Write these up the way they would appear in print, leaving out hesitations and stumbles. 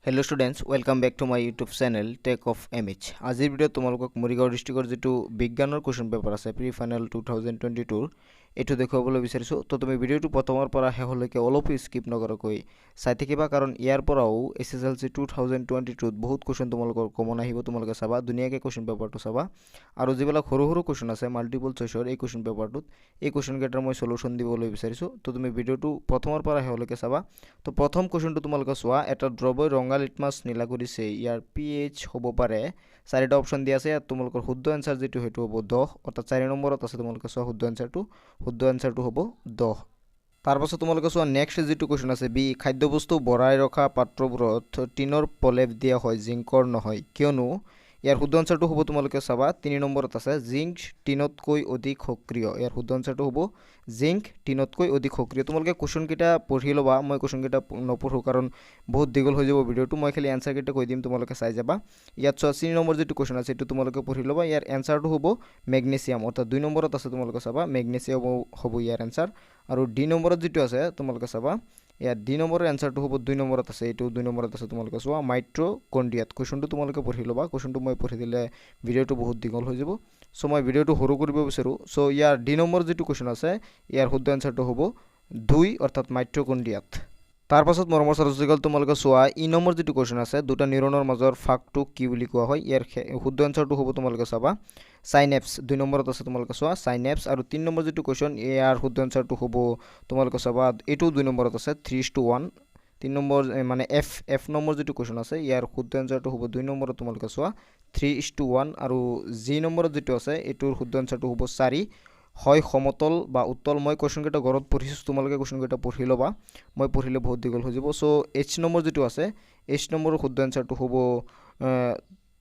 Hello students, welcome back to my YouTube channel Tech of MH. আজিৰ ভিডিঅ'ত তোমালোকক মৰিগাঁও ডিস্ট্ৰিক্টৰ যেটো বিজ্ঞানৰ কোৱেশ্চন পেপাৰ আছে প্ৰি ফাইনাল 2022 এটো দেখুৱাবলৈ বিচাৰিছো তো তুমি ভিডিঅ'টো প্ৰথমৰ পৰা শেষলৈকে অলপ স্কিপ নকৰাকৈ চাই থাকিবা কাৰণ ইয়াৰ পৰাও SSLC 2022 ত বহুত কোৱেশ্চন তোমালোকৰ কমন আহিব তোমালোকে চাবা দুনিয়াকে কোৱেশ্চন পেপাৰটো চাবা আৰু যিবিলাক সৰু সৰু কোৱেশ্চন আছে মাল্টিপল চইচৰ এই কোৱেশ্চন পেপাৰটোত এই কোৱেশ্চন কেইটাৰ মই সলিউশন দিবলৈ বিচাৰিছো তো তুমি ভিডিঅ'টো প্ৰথমৰ পৰা শেষলৈকে চাবা তো প্ৰথম কোৱেশ্চনটো তোমালোকে চোৱা এটা দ্ৰবই ৰঙা লিটমাছ নীলা কৰিছে ইয়াৰ pH হ'ব পাৰে চাৰিটা অপচন দিয়া আছে তোমালোকৰ শুদ্ধ আনসাৰ যেটো হেতু হ'ব 10 অৰ্থাৎ 4 নম্বৰত আছে তোমালোকে চোৱা শুদ্ধ আনসাৰটো হ'ব 10 তাৰ পাছত তোমালোকে চোৱা নেক্সট যেটো কোৱেশ্চন আছে বি খাদ্যবস্তু বৰাই ৰখা পাত্ৰবোৰত টিনৰ পলেপ দিয়া হয় জিংকৰ নহয় কিয়নো ইয়াৰ শুদ্ধ আনসাৰটো হ'ব তোমালোকে চাবা 3 নম্বৰত আছে জিংক টিনতকৈ অধিক সক্ৰিয় ইয়াৰ শুদ্ধ আনসাৰটো হ'ব জিংক টিনতকৈ অধিক সক্ৰিয় তোমালোকে কোৱেশ্চন কেইটা পঢ়ি লবা মই কোৱেশ্চন কেইটা নপঢ়ো কাৰণ বহুত দীঘল হৈ যাব ভিডিওটো মই খালি আনসাৰ কেইটা কৈ দিম তোমালোকে চাই যাবা ইয়াত 3 নম্বৰ যেটো কোৱেশ্চন আছে এটো তোমালোকে পঢ়ি লবা ইয়াৰ আনসাৰটো হ'ব মেগনেছিয়াম অৰ্থাৎ 2 নম্বৰত আছে তোমালোকে চাবা মেগনেছিয়াম হ'ব ইয়াৰ আনসাৰ আৰু ডি নম্বৰত যেটো আছে তোমালোকে চাবা ইয়াৰ ডি নম্বৰৰ আনসাৰটো হ'ব 2 নম্বৰত আছে এটো 2 নম্বৰত আছে তোমালোকে চোৱা মাইট্ৰকন্ড্ৰিয়াত কোৱেশ্চনটো তোমালোকে পঢ়ি লবা কোৱেশ্চনটো মই পঢ়ি দিলে ভিডিওটো বহুত দীঘল হৈ যাব সো মই ভিডিওটো সৰু কৰিব বিচাৰো সো ইয়াৰ ডি নম্বৰ যেটো কোৱেশ্চন আছে ইয়াৰ শুদ্ধ আনসাৰটো হ'ব 2 অৰ্থাৎ মাইট্ৰকন্ড্ৰিয়াত তাৰ পাছত মৰমৰ সৰজগল তোমালোকে চোৱা ই নম্বৰ যেটো কোৱেশ্চন আছে দুটা নিউৰনৰ মাজৰ ফাকটো কি বুলি কোৱা হয় ইয়াৰ শুদ্ধ আনসাৰটো হ'ব তোমালোকে চাবা সাইনেপস 2 নম্বৰত আছে তোমালোকে চোৱা সাইনেপস আৰু 3 নম্বৰ যেটো কোৱেশ্চন ইয়াৰ শুদ্ধ আনসাৰটো হ'ব তোমালোকে চাবা এটো 2 নম্বৰত আছে 3:1 3 নম্বৰ মানে এফ নম্বৰ যেটো কোৱেশ্চন আছে ইয়াৰ শুদ্ধ আনসাৰটো হ'ব 2 নম্বৰত তোমালোকে চোৱা 3:1 আৰু জি নম্বৰত যেটো আছে এটোৰ শুদ্ধ আনসাৰটো হ'ব 4 হয় সমতল বা উত্তল মই কোৱেশ্চন কেটা ঘৰত পঢ়িছো তোমালোকে কোৱেশ্চন কেটা পঢ়ি লবা মই পঢ়িলে বহুত দীঘল হৈ যাব সো এইচ নম্বৰ যেটো আছে এইচ নম্বৰৰ শুদ্ধ আনসাৰটো হ'ব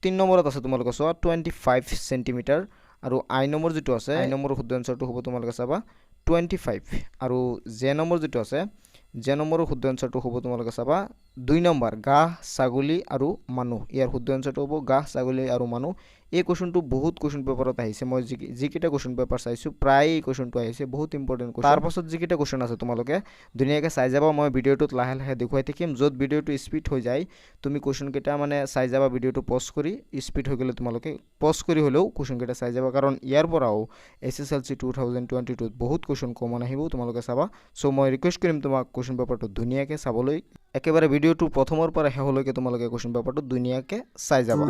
3 নম্বৰত আছে তোমালোকে চোৱা 25 সেন্টিমিটাৰ আৰু আই নম্বৰ যেটো আছে আই নম্বৰৰ শুদ্ধ আনসাৰটো হ'ব তোমালোকে চাবা 25 আৰু জে নম্বৰ যেটো আছে জে নম্বৰৰ শুদ্ধ আনসাৰটো হ'ব তোমালোকে চাবা 2 নম্বৰ গাহ ছাগলী আৰু মানুহ ইয়াৰ শুদ্ধ আনসাৰটো হ'ব গাহ ছাগলী আৰু মানুহ এই কোৱেশ্চনটো বহুত কোৱেশ্চন পেপাৰত আহিছে মই যিকিটা কোৱেশ্চন পেপাৰ চাইছো প্ৰায় এই কোৱেশ্চনটো আহিছে বহুত ইম্পৰ্টেন্ট কোৱেশ্চন তাৰ পাছত যিকিটা কোৱেশ্চন আছে তোমালোকে দুনিয়াকে চাই যাবা মই ভিডিওটোত লাহে লাহে দেখুৱাই থাকিম যত ভিডিওটো স্পিড হৈ যায় তুমি কোৱেশ্চন কেটা মানে চাই যাবা ভিডিওটো পজ কৰি স্পিড হৈ গলে তোমালোকে পজ কৰি হলেও কোৱেশ্চন কেটা চাই যাবা কাৰণ ইয়াৰ পৰাও SSLC 2022 ত বহুত কোৱেশ্চন কমন আহিব তোমালোকে চাবা সো মই ৰিকুৱেষ্ট কৰিম তোমাক কোৱেশ্চন পেপাৰটো দুনিয়াকে চাবলৈ একেবাৰে ভিডিওটো প্ৰথমৰ পৰা শেষলৈকে তোমালোকে কোৱেশ্চন পেপাৰটো দুনিয়াকে চাই যাবা